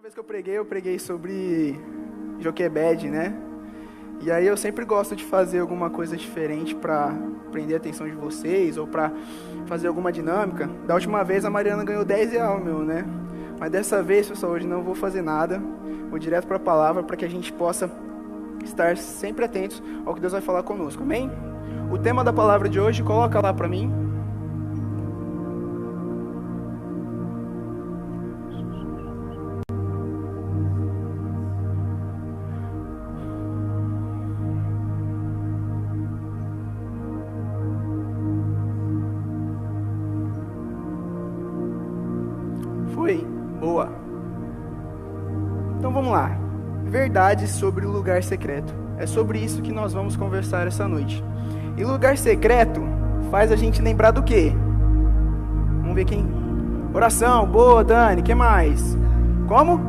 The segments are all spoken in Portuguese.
vez que eu preguei sobre Joquebed, né? E aí eu sempre gosto de fazer alguma coisa diferente para prender a atenção de vocês ou para fazer alguma dinâmica. Da última vez a Mariana ganhou R$10, né? Mas dessa vez, pessoal, hoje não vou fazer nada. Vou direto para a palavra para que a gente possa estar sempre atentos ao que Deus vai falar conosco, amém? O tema da palavra de hoje, coloca lá para mim. Foi? Boa. Então vamos lá. Verdades sobre o lugar secreto. É sobre isso que nós vamos conversar essa noite. E lugar secreto faz a gente lembrar do quê? Vamos ver quem... Oração, boa, Dani, o que mais? Como?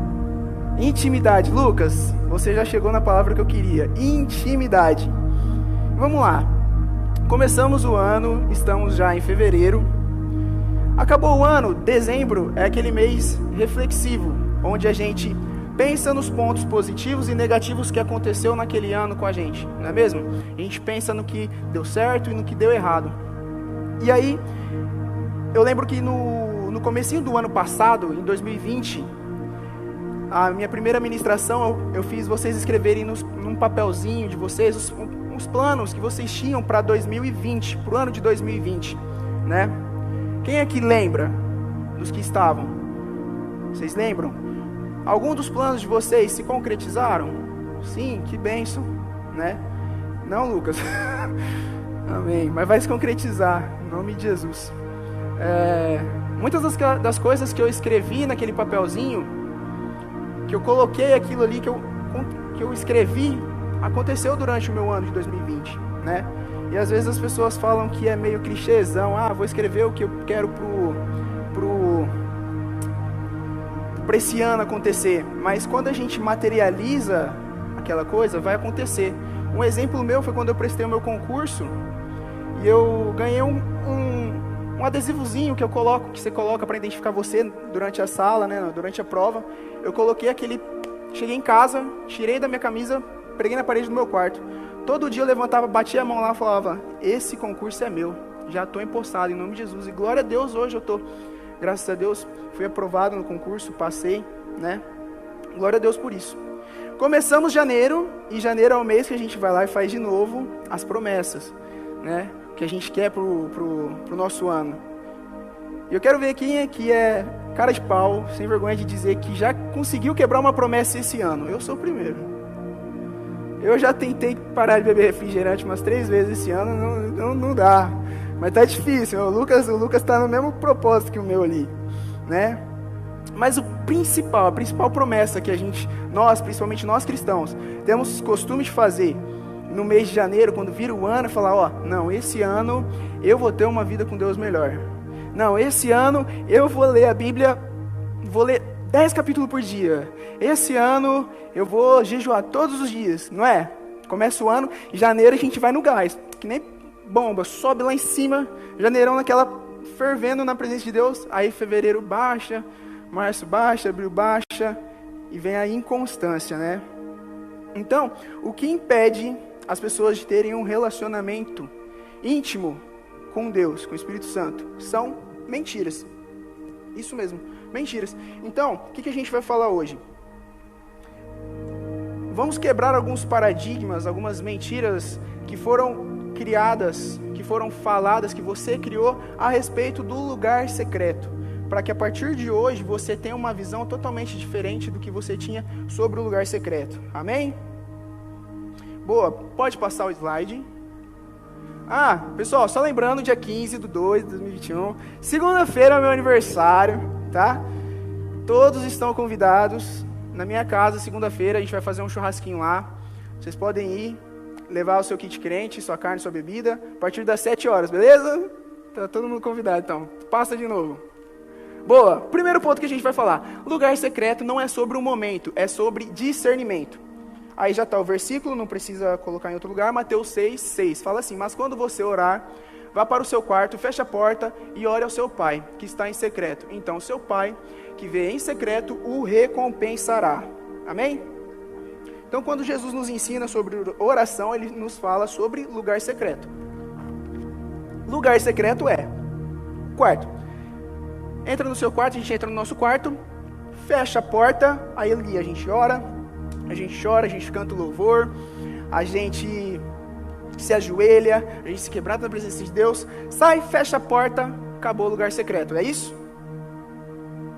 Intimidade. Lucas, você já chegou na palavra que eu queria. Intimidade. Vamos lá. Começamos o ano, estamos já em fevereiro. Acabou o ano, dezembro é aquele mês reflexivo, onde a gente pensa nos pontos positivos e negativos que aconteceu naquele ano com a gente, não é mesmo? A gente pensa no que deu certo e no que deu errado. E aí, eu lembro que no comecinho do ano passado, em 2020, a minha primeira ministração, eu fiz vocês escreverem num papelzinho de vocês os planos que vocês tinham para 2020, para o ano de 2020, né? Quem aqui lembra dos que estavam? Vocês lembram? Algum dos planos de vocês se concretizaram? Sim, que bênção, né? Não, Lucas? Amém. Mas vai se concretizar, em nome de Jesus. Muitas das coisas que eu escrevi naquele papelzinho, que eu coloquei aquilo ali, que eu escrevi, aconteceu durante o meu ano de 2020, né? E às vezes as pessoas falam que é meio clichêzão, vou escrever o que eu quero para esse ano acontecer. Mas quando a gente materializa aquela coisa, vai acontecer. Um exemplo meu foi quando eu prestei o meu concurso e eu ganhei um adesivozinho que você coloca para identificar você durante a sala, né, durante a prova. Eu coloquei aquele, cheguei em casa, tirei da minha camisa, preguei na parede do meu quarto. Todo dia eu levantava, batia a mão lá e falava, esse concurso é meu, já estou empossado em nome de Jesus. E glória a Deus, hoje eu estou, graças a Deus, fui aprovado no concurso, passei, né? Glória a Deus por isso. Começamos janeiro, e janeiro é o mês que a gente vai lá e faz de novo as promessas, né? Que a gente quer pro nosso ano. E eu quero ver quem aqui é cara de pau, sem vergonha de dizer que já conseguiu quebrar uma promessa esse ano. Eu sou o primeiro. Eu já tentei parar de beber refrigerante umas 3 vezes esse ano, não dá. Mas tá difícil, o Lucas tá no mesmo propósito que o meu ali, né? Mas a principal promessa que principalmente nós cristãos, temos costume de fazer no mês de janeiro, quando vira o ano, falar, não, esse ano eu vou ter uma vida com Deus melhor. Não, esse ano eu vou ler a Bíblia, vou ler 10 capítulos por dia. Esse ano eu vou jejuar todos os dias, não é? Começa o ano, em janeiro a gente vai no gás, que nem bomba, sobe lá em cima, janeirão naquela fervendo na presença de Deus, aí fevereiro baixa, março baixa, abril baixa, e vem a inconstância, né? Então, o que impede as pessoas de terem um relacionamento íntimo com Deus, com o Espírito Santo, são mentiras. Isso mesmo, mentiras. Então, o que a gente vai falar hoje? Vamos quebrar alguns paradigmas, algumas mentiras que foram criadas, que foram faladas, que você criou a respeito do lugar secreto, para que a partir de hoje você tenha uma visão totalmente diferente do que você tinha sobre o lugar secreto. Amém? Boa, pode passar o slide. Pessoal, só lembrando, dia 15/2/2021, segunda-feira é meu aniversário, tá? Todos estão convidados na minha casa, segunda-feira, a gente vai fazer um churrasquinho lá. Vocês podem ir, levar o seu kit crente, sua carne, sua bebida, a partir das 7 horas, beleza? Tá todo mundo convidado, então. Passa de novo. Boa, primeiro ponto que a gente vai falar. Lugar secreto não é sobre o momento, é sobre discernimento. Aí já está o versículo, não precisa colocar em outro lugar, Mateus 6:6. Fala assim, mas quando você orar, vá para o seu quarto, feche a porta e ore ao seu pai, que está em secreto. Então seu pai, que vê em secreto, o recompensará. Amém? Então quando Jesus nos ensina sobre oração, ele nos fala sobre lugar secreto. Lugar secreto é quarto. Entra no seu quarto, a gente entra no nosso quarto, fecha a porta, aí ali a gente ora, a gente chora, a gente canta o louvor, a gente se ajoelha, a gente se quebranta na presença de Deus, sai, fecha a porta, acabou o lugar secreto, é isso?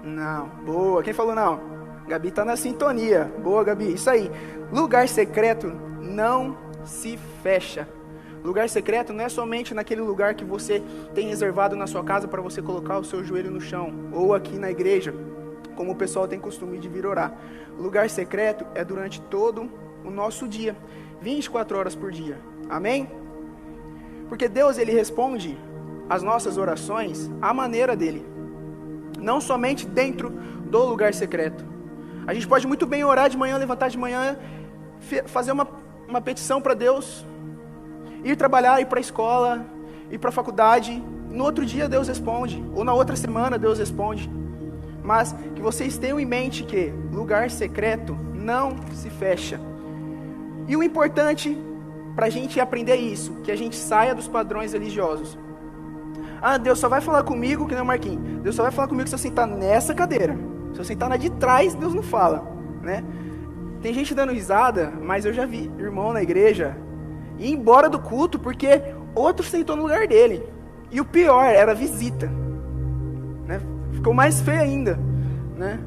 Não, boa, quem falou não? Gabi está na sintonia, boa Gabi, isso aí. Lugar secreto não se fecha. Lugar secreto não é somente naquele lugar que você tem reservado na sua casa para você colocar o seu joelho no chão, ou aqui na igreja, como o pessoal tem costume de vir orar. Lugar secreto é durante todo o nosso dia, 24 horas por dia. Amém? Porque Deus, ele responde as nossas orações à maneira dele, não somente dentro do lugar secreto. A gente pode muito bem orar de manhã, levantar de manhã, fazer uma petição para Deus, ir trabalhar, ir para a escola, ir para a faculdade. No outro dia Deus responde, ou na outra semana Deus responde. Mas que vocês tenham em mente que lugar secreto não se fecha. E o importante para a gente aprender isso, que a gente saia dos padrões religiosos. Ah, Deus só vai falar comigo, que não é Marquinhos, Deus só vai falar comigo se eu sentar nessa cadeira. Se eu sentar na de trás, Deus não fala, né? Tem gente dando risada, mas eu já vi irmão na igreja ir embora do culto porque outro sentou no lugar dele. E o pior, era visita, né? Ficou mais feio ainda, né?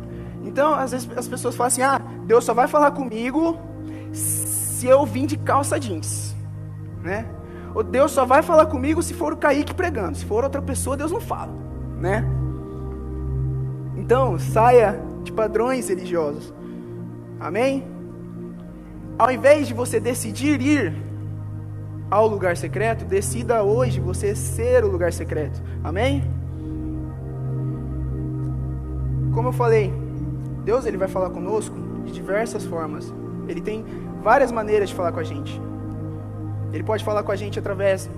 Então, às vezes as pessoas falam assim, ah, Deus só vai falar comigo se eu vim de calça jeans, né? Ou Deus só vai falar comigo se for o Kaique pregando, se for outra pessoa, Deus não fala, né? Então, saia de padrões religiosos, amém? Ao invés de você decidir ir ao lugar secreto, decida hoje você ser o lugar secreto, amém? Como eu falei, Deus, ele vai falar conosco de diversas formas. Ele tem várias maneiras de falar com a gente. Ele pode falar com a gente através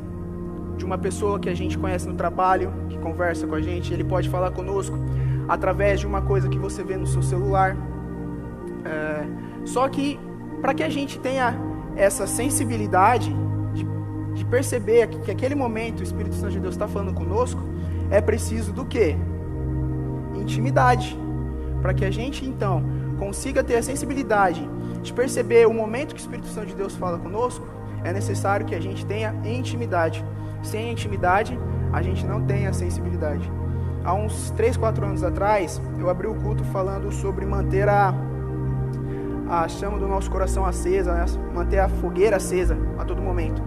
de uma pessoa que a gente conhece no trabalho, que conversa com a gente. Ele pode falar conosco através de uma coisa que você vê no seu celular. Só que, para que a gente tenha essa sensibilidade de perceber que aquele momento o Espírito Santo de Deus está falando conosco, é preciso do quê? Intimidade. Para que a gente, então, consiga ter a sensibilidade de perceber o momento que o Espírito Santo de Deus fala conosco, é necessário que a gente tenha intimidade. Sem intimidade, a gente não tem a sensibilidade. Há uns 3, 4 anos atrás, eu abri o culto falando sobre manter a chama do nosso coração acesa, né? Manter a fogueira acesa a todo momento.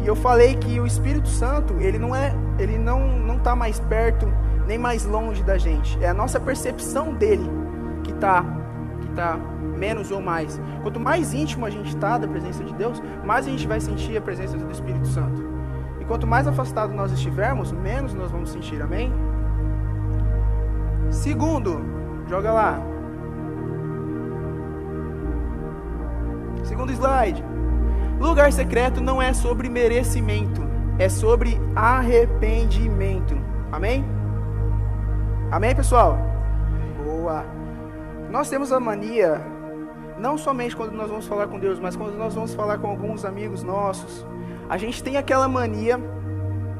E eu falei que o Espírito Santo, ele não está mais perto, nem mais longe da gente. É a nossa percepção dele que está menos ou mais. Quanto mais íntimo a gente está da presença de Deus, mais a gente vai sentir a presença do Espírito Santo. E quanto mais afastado nós estivermos, menos nós vamos sentir, amém? Segundo, joga lá. Segundo slide. Lugar secreto não é sobre merecimento, é sobre arrependimento. Amém? Amém, pessoal? Boa. Nós temos a mania, não somente quando nós vamos falar com Deus, mas quando nós vamos falar com alguns amigos nossos, a gente tem aquela mania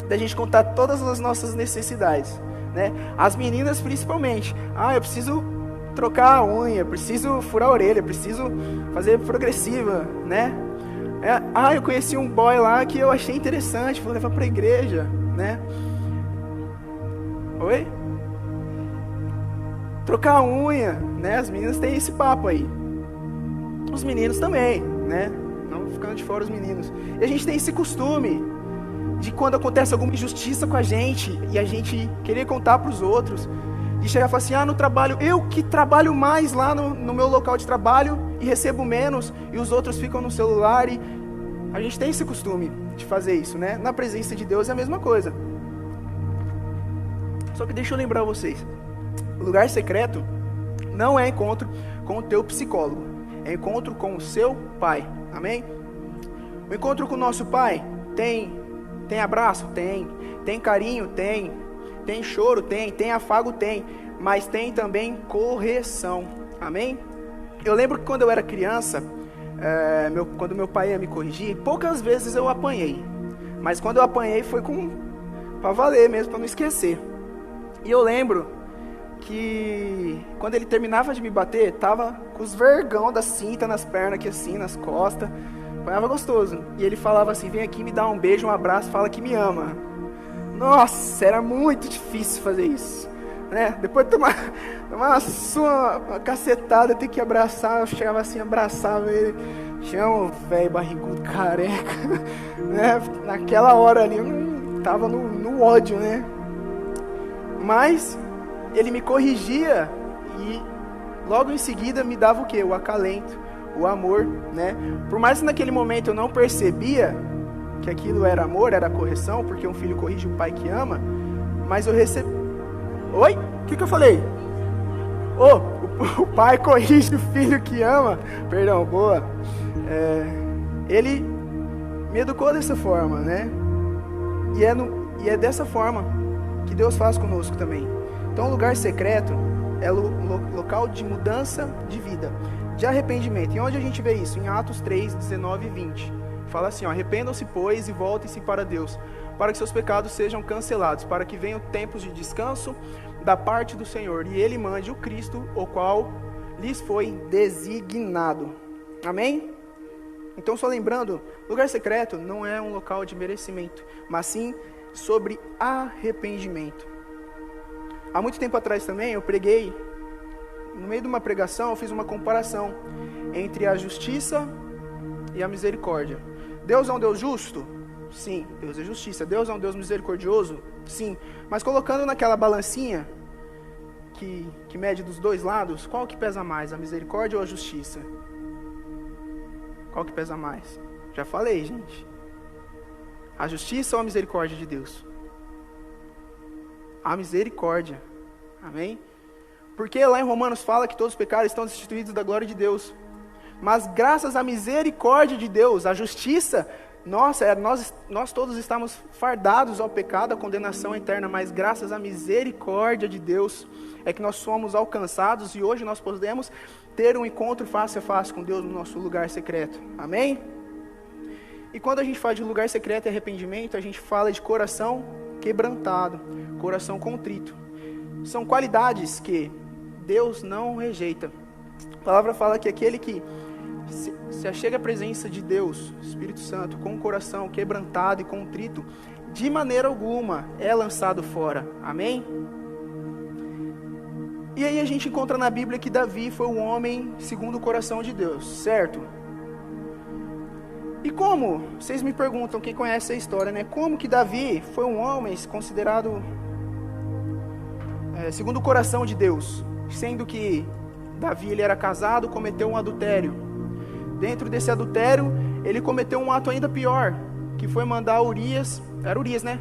da gente contar todas as nossas necessidades, né? As meninas principalmente. Ah, eu preciso trocar a unha, preciso furar a orelha, preciso fazer progressiva, né? Eu conheci um boy lá que eu achei interessante, vou levar para a igreja, né? Oi? Trocar a unha, né? As meninas têm esse papo aí. Os meninos também, né? Não ficando de fora os meninos. E a gente tem esse costume de quando acontece alguma injustiça com a gente e a gente querer contar para os outros, de chegar e falar assim, no trabalho, eu que trabalho mais lá no meu local de trabalho e recebo menos, e os outros ficam no celular. E a gente tem esse costume de fazer isso, né? Na presença de Deus é a mesma coisa. Só que deixa eu lembrar vocês, o lugar secreto não é encontro com o teu psicólogo, é encontro com o seu pai, amém? O encontro com o nosso pai tem Tem abraço? Tem. Tem carinho? Tem. Tem choro? Tem. Tem afago? Tem. Mas tem também correção. Amém? Eu lembro que quando eu era criança, quando meu pai ia me corrigir, poucas vezes eu apanhei. Mas quando eu apanhei foi pra valer mesmo, pra não esquecer. E eu lembro que quando ele terminava de me bater, tava com os vergão da cinta nas pernas, aqui assim, nas costas. Apanhava gostoso. E ele falava assim, vem aqui me dá um beijo, um abraço, fala que me ama. Nossa, era muito difícil fazer isso, né? Depois de tomar uma cacetada, ter que abraçar, eu chegava assim, abraçava ele. Tinha um velho barrigudo careca, né? Naquela hora ali, eu tava no ódio, né? Mas ele me corrigia e logo em seguida me dava o quê? O acalento, o amor, né? Por mais que naquele momento eu não percebia que aquilo era amor, era correção, porque um filho corrige o pai que ama, mas eu recebi... Oi? O que eu falei? O pai corrige o filho que ama. Perdão, boa. Ele me educou dessa forma, né? E é dessa forma que Deus faz conosco também. Então, o lugar secreto é local de mudança de vida, de arrependimento. E onde a gente vê isso? Em Atos 3, 19 e 20. Fala assim, arrependam-se, pois, e voltem-se para Deus, para que seus pecados sejam cancelados, para que venham tempos de descanso da parte do Senhor, e Ele mande o Cristo, o qual lhes foi designado. Amém? Então, só lembrando, lugar secreto não é um local de merecimento, mas sim sobre arrependimento. Há muito tempo atrás também, eu preguei, no meio de uma pregação, eu fiz uma comparação entre a justiça e a misericórdia. Deus é um Deus justo? Sim, Deus é justiça. Deus é um Deus misericordioso? Sim. Mas colocando naquela balancinha que mede dos dois lados, qual que pesa mais, a misericórdia ou a justiça? Qual que pesa mais? Já falei, gente. A justiça ou a misericórdia de Deus? A misericórdia. Amém? Porque lá em Romanos fala que todos os pecados estão destituídos da glória de Deus. Mas graças à misericórdia de Deus, a justiça, nós todos estamos fardados ao pecado, à condenação eterna, mas graças à misericórdia de Deus, é que nós somos alcançados e hoje nós podemos ter um encontro face a face com Deus no nosso lugar secreto. Amém? E quando a gente fala de lugar secreto e arrependimento, a gente fala de coração quebrantado, coração contrito. São qualidades que Deus não rejeita. A palavra fala que aquele que se achega à presença de Deus, Espírito Santo, com o coração quebrantado e contrito, de maneira alguma é lançado fora. Amém? E aí a gente encontra na Bíblia que Davi foi um homem segundo o coração de Deus, certo? E como? Vocês me perguntam, quem conhece a história, né? Como que Davi foi um homem considerado segundo o coração de Deus? Sendo que Davi ele era casado, cometeu um adultério. Dentro desse adultério, ele cometeu um ato ainda pior, que foi mandar Urias, era Urias, né?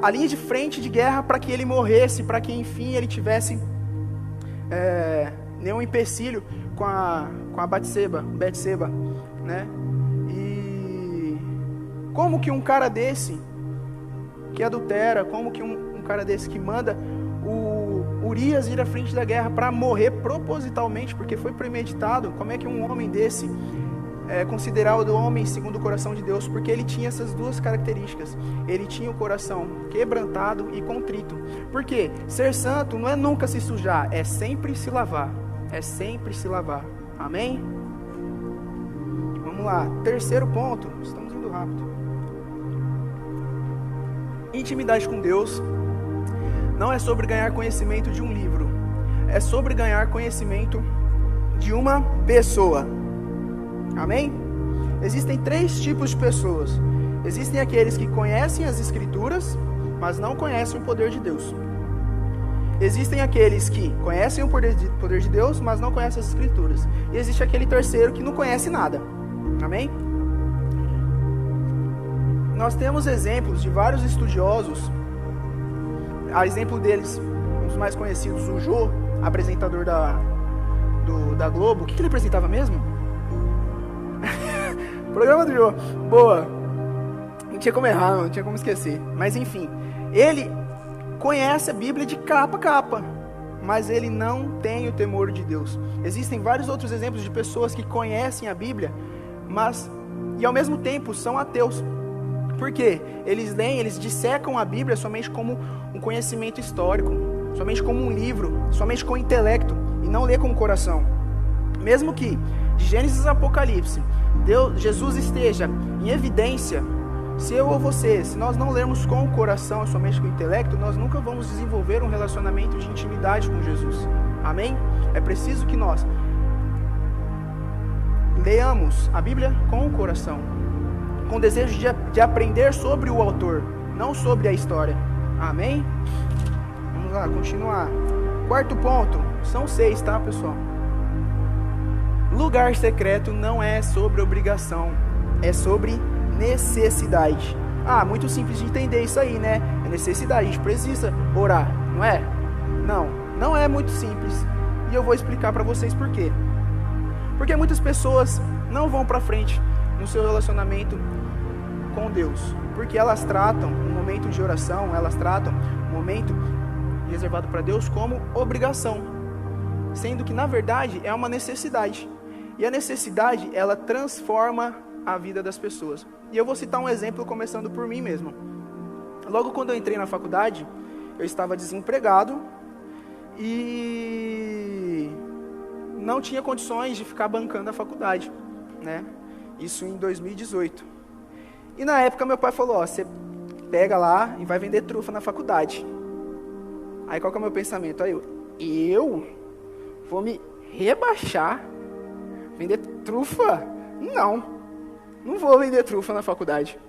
A linha de frente de guerra para que ele morresse, para que enfim ele tivesse nenhum empecilho com a Batseba, né? E como que um cara desse que adultera, como que um cara desse que manda o Urias ir à frente da guerra para morrer propositalmente, porque foi premeditado, como é que um homem desse é considerado homem segundo o coração de Deus? Porque ele tinha essas duas características. Ele tinha o coração quebrantado e contrito. Porque ser santo não é nunca se sujar, é sempre se lavar. É sempre se lavar. Amém? Vamos lá. Terceiro ponto. Estamos indo rápido. Intimidade com Deus não é sobre ganhar conhecimento de um livro. É sobre ganhar conhecimento de uma pessoa. Amém? Existem três tipos de pessoas. Existem aqueles que conhecem as Escrituras, mas não conhecem o poder de Deus. Existem aqueles que conhecem o poder de Deus, mas não conhecem as Escrituras. E existe aquele terceiro que não conhece nada. Amém? Nós temos exemplos de vários estudiosos. A exemplo deles, um dos mais conhecidos, o Jô, apresentador da Globo. O que ele apresentava mesmo? Programa do Jô. Boa. tinha como errar, não tinha como esquecer. Mas enfim, ele conhece a Bíblia de capa a capa, mas ele não tem o temor de Deus. Existem vários outros exemplos de pessoas que conhecem a Bíblia, mas e ao mesmo tempo são ateus. Por quê? Eles leem, eles dissecam a Bíblia somente como um conhecimento histórico, somente como um livro, somente com o intelecto, e não lê com o coração. Mesmo que de Gênesis a Apocalipse, Jesus esteja em evidência, se eu ou você, se nós não lermos com o coração, somente com o intelecto, nós nunca vamos desenvolver um relacionamento de intimidade com Jesus. Amém? É preciso que nós leamos a Bíblia com o coração, com desejo de aprender sobre o autor, não sobre a história. Amém? Vamos lá, continuar. Quarto ponto, são 6, tá, pessoal? Lugar secreto não é sobre obrigação, é sobre necessidade. Muito simples de entender isso aí, né? É necessidade, a gente precisa orar, não é? Não é muito simples. E eu vou explicar para vocês por quê. Porque muitas pessoas não vão para frente no seu relacionamento com Deus, porque elas tratam o momento de oração, elas tratam o momento reservado para Deus como obrigação, sendo que na verdade é uma necessidade. E a necessidade, ela transforma a vida das pessoas. E eu vou citar um exemplo começando por mim mesmo. Logo quando eu entrei na faculdade, eu estava desempregado e não tinha condições de ficar bancando a faculdade, né? Isso em 2018. E na época meu pai falou, você pega lá e vai vender trufa na faculdade. Aí qual que é o meu pensamento? Aí eu vou me rebaixar, vender trufa? Não vou vender trufa na faculdade.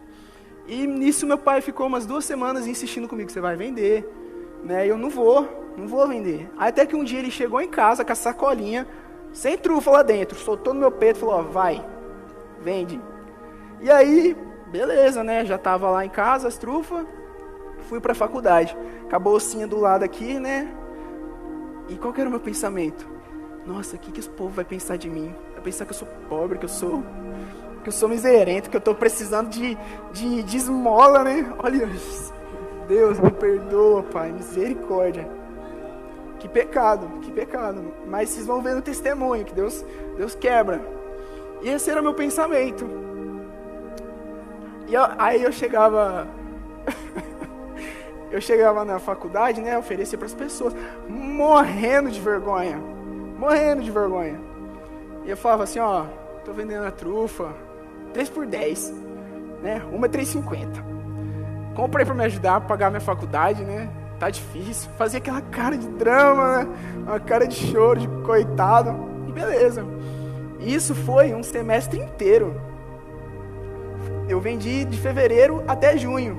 E nisso meu pai ficou umas 2 semanas insistindo comigo, você vai vender, né? E eu não vou vender. Aí até que um dia ele chegou em casa com a sacolinha, sem trufa lá dentro, soltou no meu peito e falou, vai, vende. E aí, beleza, né? Já tava lá em casa as trufas, fui pra faculdade. Com a bolsinha do lado aqui, né? E qual que era o meu pensamento? Nossa, o que esse povo vai pensar de mim? Vai pensar que eu sou pobre, que eu sou miserento, que eu tô precisando de esmola, né? Olha, Deus me perdoa, Pai, misericórdia. Que pecado. Mas vocês vão ver no testemunho que Deus quebra. E esse era o meu pensamento. E aí eu chegava na faculdade, né, oferecia para as pessoas, morrendo de vergonha. E eu falava assim, ó, tô vendendo a trufa, 3 por 10, né, uma é 3,50. Comprei para me ajudar a pagar minha faculdade, né, tá difícil. Fazia aquela cara de drama, né, uma cara de choro, de coitado, e beleza. Isso foi um semestre inteiro. Eu vendi de fevereiro até junho,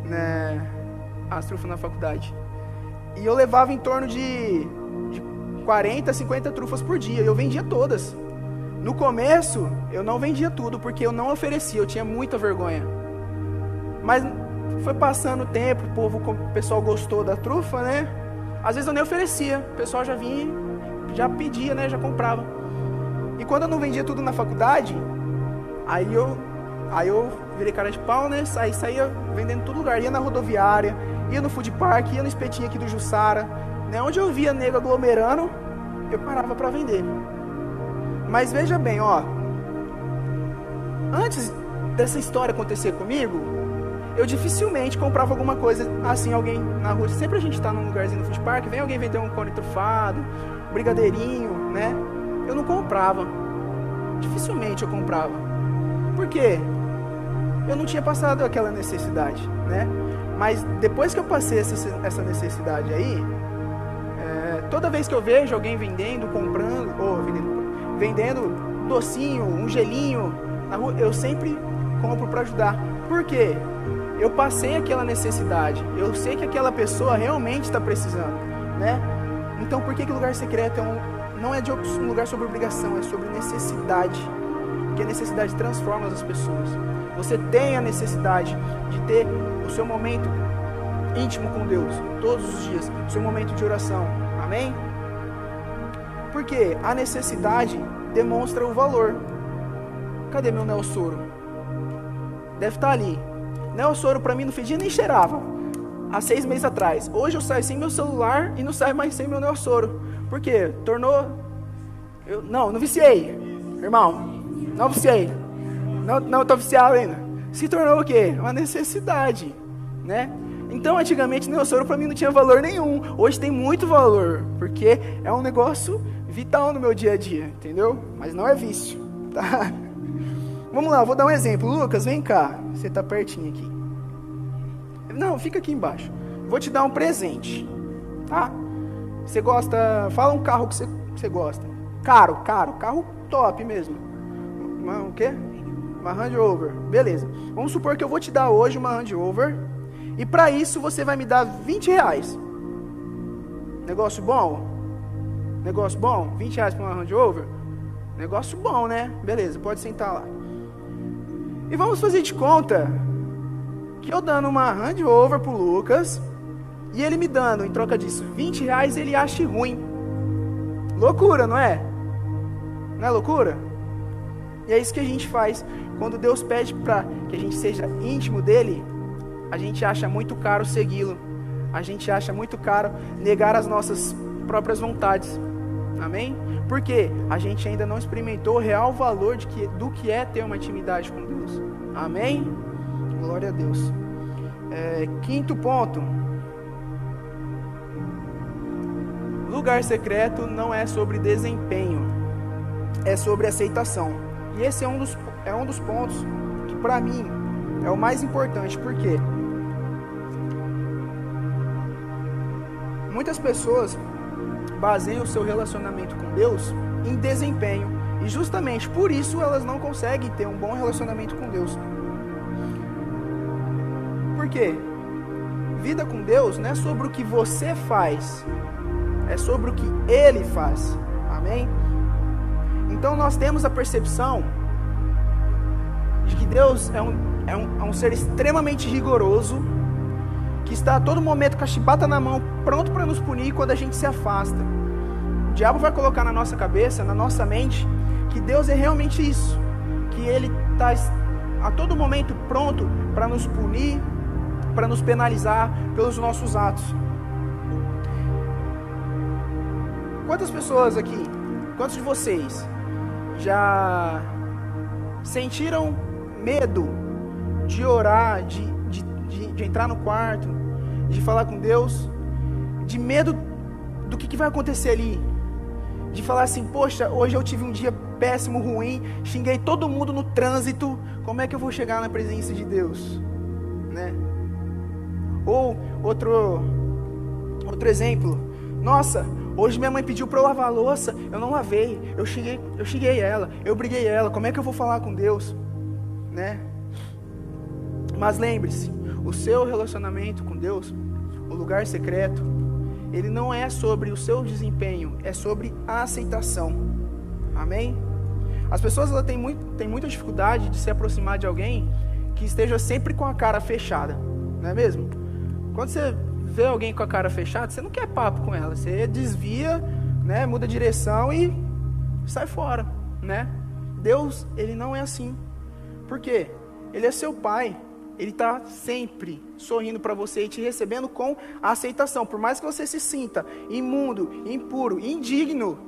né, as trufas na faculdade. E eu levava em torno de 40, 50 trufas por dia. E eu vendia todas. No começo, eu não vendia tudo, porque eu não oferecia. Eu tinha muita vergonha. Mas foi passando o tempo, o pessoal gostou da trufa, né? Às vezes eu nem oferecia. O pessoal já vinha, já pedia, né? Já comprava. E quando eu não vendia tudo na faculdade, aí eu virei cara de pau, né? Saía vendendo em todo lugar. Ia na rodoviária, ia no food park, ia no espetinho aqui do Jussara, né? Onde eu via nego aglomerando, eu parava para vender. Mas veja bem, ó, antes dessa história acontecer comigo, eu dificilmente comprava alguma coisa assim, alguém na rua. Sempre a gente tá num lugarzinho no food park, vem alguém vender um cone trufado, um brigadeirinho, né? Eu não comprava. Dificilmente eu comprava. Por quê? Eu não tinha passado aquela necessidade, né? Mas depois que eu passei essa necessidade aí, toda vez que eu vejo alguém vendendo, vendendo docinho, um gelinho na rua, eu sempre compro para ajudar. Por quê? Eu passei aquela necessidade. Eu sei que aquela pessoa realmente está precisando, né? Então por que lugar secreto não é de um lugar sobre obrigação, é sobre necessidade? Porque a necessidade transforma as pessoas. Você tem a necessidade de ter o seu momento íntimo com Deus, todos os dias, o seu momento de oração, amém? Porque a necessidade demonstra o valor. Cadê meu Nelsoro? Deve estar ali, Neossoro para mim não fedia nem cheirava. Há 6 meses atrás. Hoje eu saio sem meu celular e não saio mais sem meu Neossoro. Por quê? Tornou... Não viciei. Irmão, não viciei. Não estou viciado ainda. Se tornou o quê? Uma necessidade, né? Então, antigamente, Neossoro para mim não tinha valor nenhum. Hoje tem muito valor, porque é um negócio vital no meu dia a dia, entendeu? Mas não é vício, tá? Vamos lá, eu vou dar um exemplo. Lucas, vem cá. Você tá pertinho aqui. Não, fica aqui embaixo. Vou te dar um presente, tá? Você gosta... Fala um carro que você gosta. Carro top mesmo. O quê? Uma Range Rover. Beleza. Vamos supor que eu vou te dar hoje uma Range Rover. E para isso você vai me dar R$20. Negócio bom? Negócio bom? R$20 para uma Range Rover? Negócio bom, né? Beleza, pode sentar lá. E vamos fazer de conta que eu dando uma Range Rover pro Lucas e ele me dando, em troca disso, R$20, ele acha ruim. Loucura, não é? Não é loucura? E é isso que a gente faz. Quando Deus pede para que a gente seja íntimo dele, a gente acha muito caro segui-lo. A gente acha muito caro negar as nossas próprias vontades. Amém? Porque a gente ainda não experimentou o real valor do que é ter uma intimidade com Deus. Amém? Glória a Deus. Quinto ponto. Lugar secreto não é sobre desempenho, é sobre aceitação. E esse é um dos pontos que para mim é o mais importante. Por quê? Muitas pessoas baseiam o seu relacionamento com Deus em desempenho. E justamente por isso elas não conseguem ter um bom relacionamento com Deus. Por quê? Vida com Deus não é sobre o que você faz, é sobre o que Ele faz. Amém? Então nós temos a percepção de que Deus é um ser extremamente rigoroso, que está a todo momento com a chibata na mão, pronto para nos punir quando a gente se afasta. O diabo vai colocar na nossa cabeça, na nossa mente, que Deus é realmente isso, que Ele está a todo momento pronto para nos punir, para nos penalizar pelos nossos atos. Quantas pessoas aqui, quantos de vocês já sentiram medo de orar, de entrar no quarto, de falar com Deus, de medo do que vai acontecer ali, de falar assim, poxa, hoje eu tive um dia péssimo, ruim, xinguei todo mundo no trânsito, como é que eu vou chegar na presença de Deus, né? Ou outro exemplo, nossa, hoje minha mãe pediu para eu lavar a louça, eu não lavei, eu xinguei ela, eu briguei ela, como é que eu vou falar com Deus, né? Mas lembre-se, o seu relacionamento com Deus, o lugar secreto, ele não é sobre o seu desempenho, é sobre a aceitação. Amém? As pessoas têm muita dificuldade de se aproximar de alguém que esteja sempre com a cara fechada, não é mesmo? Quando você vê alguém com a cara fechada, você não quer papo com ela, você desvia, né, muda a direção e sai fora, né? Deus, Ele não é assim. Por quê? Ele é seu Pai. Ele está sempre sorrindo para você e te recebendo com aceitação. Por mais que você se sinta imundo, impuro, indigno,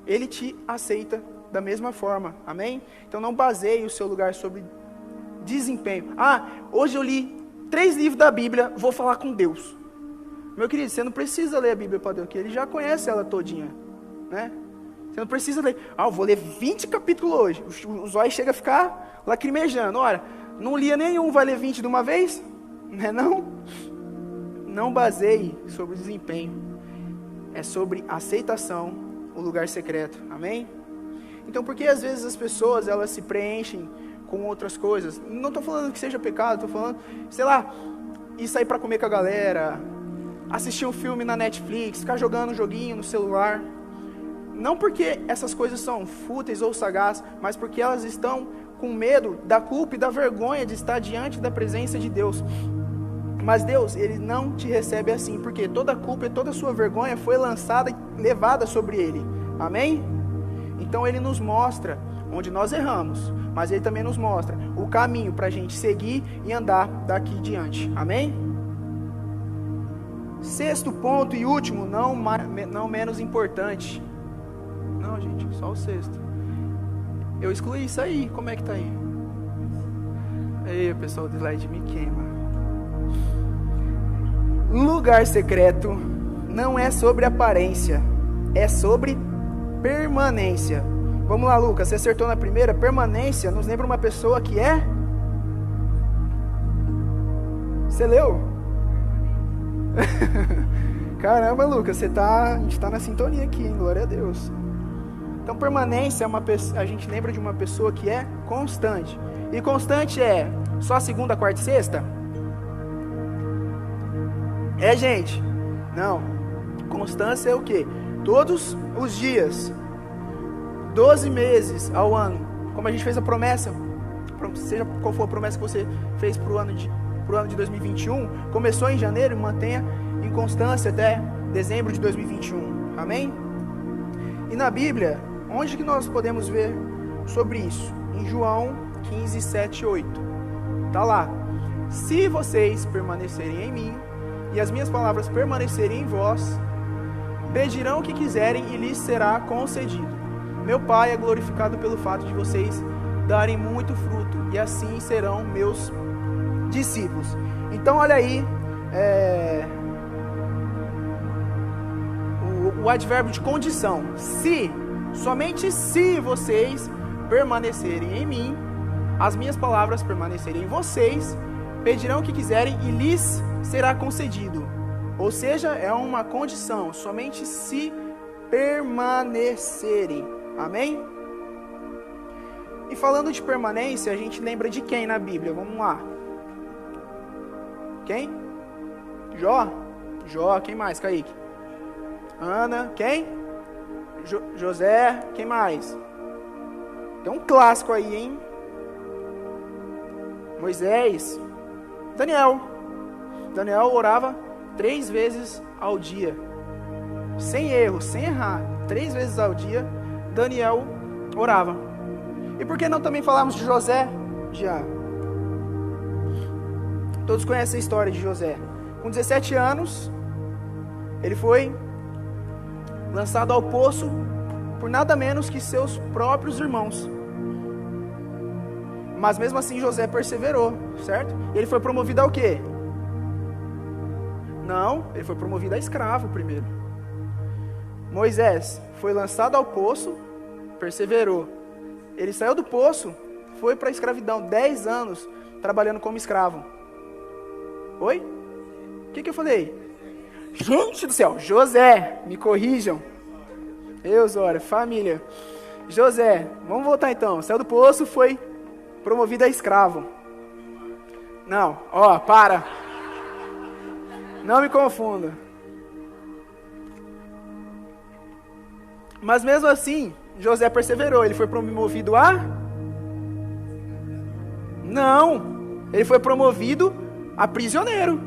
Ele te aceita da mesma forma. Amém? Então não baseie o seu lugar sobre desempenho. Ah, hoje eu li 3 livros da Bíblia, vou falar com Deus. Meu querido, você não precisa ler a Bíblia para Deus, porque Ele já conhece ela todinha, né? Você não precisa ler. Ah, eu vou ler 20 capítulos hoje. O zóio chega a ficar lacrimejando. Olha, não lia nenhum, vai ler 20 de uma vez? Não? Não baseie sobre o desempenho. É sobre aceitação, o lugar secreto. Amém? Então, por que às vezes as pessoas, elas se preenchem com outras coisas? Não estou falando que seja pecado, estou falando, sei lá, ir sair para comer com a galera, assistir um filme na Netflix, ficar jogando um joguinho no celular. Não porque essas coisas são fúteis ou sagazes, mas porque elas estão com medo da culpa e da vergonha de estar diante da presença de Deus. Mas Deus, Ele não te recebe assim, porque toda a culpa e toda a sua vergonha foi lançada e levada sobre Ele. Amém? Então Ele nos mostra onde nós erramos, mas Ele também nos mostra o caminho para a gente seguir e andar daqui diante. Amém? Sexto ponto e último, não menos importante. Não, gente, só o sexto. Eu excluí isso aí, como é que tá aí? Aí, o pessoal do slide me queima. Lugar secreto não é sobre aparência, é sobre permanência. Vamos lá, Lucas, você acertou na primeira. Gente nos lembra uma pessoa que é... Você leu? Caramba, Lucas, a gente tá na sintonia aqui, hein? Glória a Deus. Então, permanência é a gente lembra de uma pessoa que é constante. E constante é só segunda, quarta e sexta? É, gente? Não. Constância é o quê? Todos os dias. 12 meses ao ano. Como a gente fez a promessa, seja qual for a promessa que você fez para o ano de 2021, começou em janeiro e mantenha em constância até dezembro de 2021. Amém? E na Bíblia, onde que nós podemos ver sobre isso? Em João 15, 7 e 8. Está lá. Se vocês permanecerem em mim e as minhas palavras permanecerem em vós, pedirão o que quiserem e lhes será concedido. Meu Pai é glorificado pelo fato de vocês darem muito fruto, e assim serão meus discípulos. Então olha aí, o advérbio de condição. Se, somente se vocês permanecerem em mim, as minhas palavras permanecerem em vocês, pedirão o que quiserem e lhes será concedido. Ou seja, é uma condição, somente se permanecerem. Amém? E falando de permanência, a gente lembra de quem na Bíblia? Vamos lá. Quem? Jó? Jó, quem mais, Kaique? Ana, quem? José, quem mais? Tem um clássico aí, hein? Moisés. Daniel. Daniel orava 3 vezes ao dia. Sem erro, sem errar. 3 vezes ao dia, Daniel orava. E por que não também falarmos de José? Já. Todos conhecem a história de José. Com 17 anos, ele foi lançado ao poço por nada menos que seus próprios irmãos. Mas mesmo assim José perseverou, certo? E ele foi promovido ao quê? Não, ele foi promovido a escravo primeiro. Moisés foi lançado ao poço, perseverou. Ele saiu do poço, foi para a escravidão, 10 anos trabalhando como escravo. Oi? O que eu falei? Gente do céu, José, me corrijam. Eusória, família. José, vamos voltar então. Saiu do poço, foi promovido a escravo. Não, para. Não me confunda. Mas mesmo assim, José perseverou. Ele foi promovido a... Não. Ele foi promovido a prisioneiro.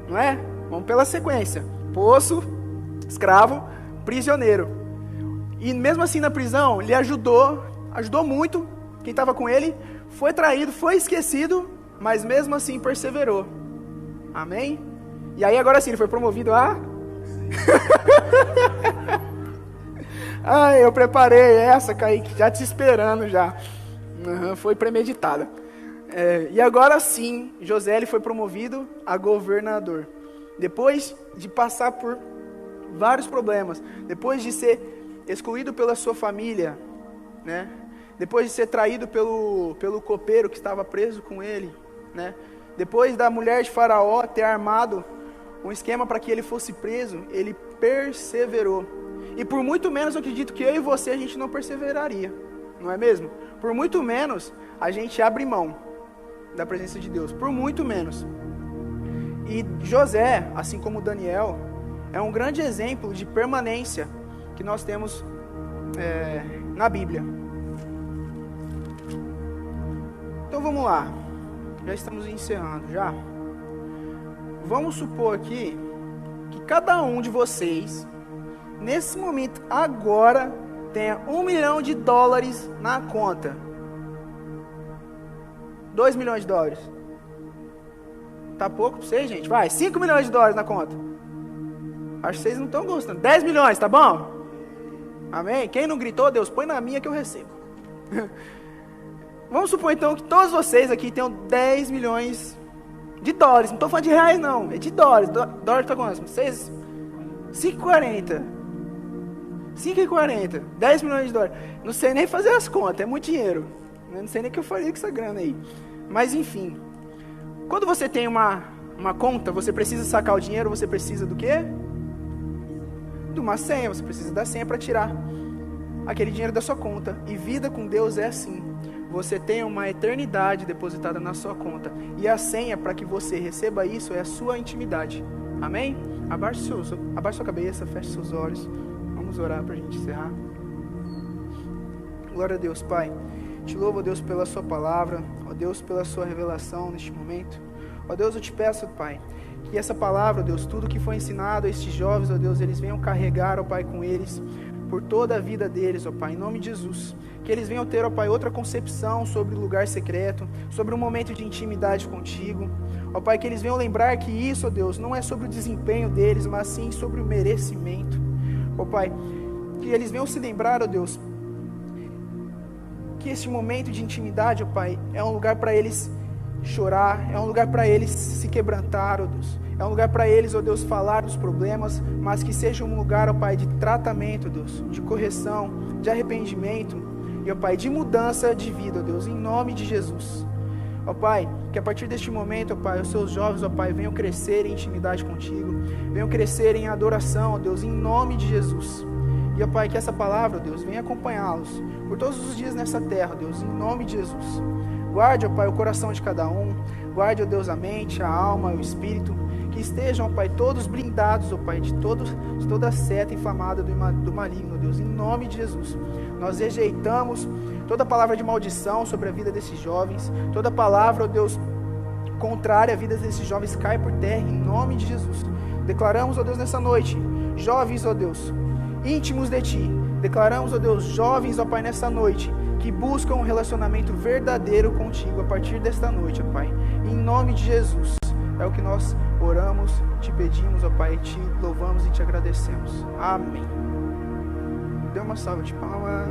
Não é? Vamos pela sequência. Poço, escravo, prisioneiro. E mesmo assim na prisão, ele ajudou muito. Quem estava com ele foi traído, foi esquecido, mas mesmo assim perseverou. Amém? E aí agora sim, ele foi promovido a... Eu preparei essa, Kaique, já te esperando já. Foi premeditada. E agora sim, José ele foi promovido a governador. Depois de passar por vários problemas, depois de ser excluído pela sua família, né? Depois de ser traído pelo copeiro que estava preso com ele, né? Depois da mulher de Faraó ter armado um esquema para que ele fosse preso, ele perseverou. E por muito menos eu acredito que eu e você a gente não perseveraria, não é mesmo? Por muito menos a gente abre mão da presença de Deus, por muito menos. E José, assim como Daniel, é um grande exemplo de permanência que nós temos na Bíblia. Então vamos lá, já estamos encerrando já. Vamos supor aqui que cada um de vocês, nesse momento agora, tenha $1 milhão na conta. 2 milhões de dólares. Tá pouco pra vocês, gente? Vai, 5 milhões de dólares na conta. Acho que vocês não estão gostando. 10 milhões, tá bom? Amém? Quem não gritou, Deus, põe na minha que eu recebo. Vamos supor então que todos vocês aqui tenham 10 milhões de dólares. Não estou falando de reais não, é de dólares. Dólar está quanto? 5,40. 5,40. 10 milhões de dólares. Não sei nem fazer as contas, é muito dinheiro. Não sei nem o que eu faria com essa grana aí. Mas enfim. Quando você tem uma conta, você precisa sacar o dinheiro, você precisa do quê? De uma senha. Você precisa da senha para tirar aquele dinheiro da sua conta. E vida com Deus é assim. Você tem uma eternidade depositada na sua conta. E a senha para que você receba isso é a sua intimidade. Amém? Abaixe sua cabeça, feche seus olhos. Vamos orar para a gente encerrar. Glória a Deus, Pai. Te louvo, ó Deus, pela sua palavra. Ó Deus, pela sua revelação neste momento. Ó Deus, eu te peço, Pai, que essa palavra, ó Deus, tudo que foi ensinado a estes jovens, ó Deus, eles venham carregar, ó Pai, com eles, por toda a vida deles, ó Pai, em nome de Jesus. Que eles venham ter, ó Pai, outra concepção sobre o lugar secreto, sobre um momento de intimidade contigo. Ó Pai, que eles venham lembrar que isso, ó Deus, não é sobre o desempenho deles, mas sim sobre o merecimento. Ó Pai, que eles venham se lembrar, ó Deus, que esse momento de intimidade, ó Pai, é um lugar para eles chorar, é um lugar para eles se quebrantar, ó Deus. É um lugar para eles, ó Deus, falar dos problemas, mas que seja um lugar, ó Pai, de tratamento, ó Deus, de correção, de arrependimento e, ó Pai, de mudança de vida, ó Deus, em nome de Jesus. Ó Pai, que a partir deste momento, ó Pai, os seus jovens, ó Pai, venham crescer em intimidade contigo, venham crescer em adoração, ó Deus, em nome de Jesus. E, ó Pai, que essa palavra, ó Deus, venha acompanhá-los por todos os dias nessa terra, ó Deus, em nome de Jesus. Guarde, ó Pai, o coração de cada um, guarde, ó Deus, a mente, a alma, o espírito, que estejam, ó Pai, todos blindados, ó Pai, de toda a seta inflamada do maligno, ó Deus, em nome de Jesus. Nós rejeitamos toda palavra de maldição sobre a vida desses jovens, toda palavra, ó Deus, contrária à vida desses jovens cai por terra, em nome de Jesus. Declaramos, ó Deus, nessa noite, jovens, ó Deus, íntimos de Ti. Declaramos, ó Deus, jovens, ó Pai, nessa noite, que buscam um relacionamento verdadeiro contigo a partir desta noite, ó Pai. Em nome de Jesus, é o que nós oramos, te pedimos, ó Pai, te louvamos e te agradecemos. Amém. Dê uma salva de palmas.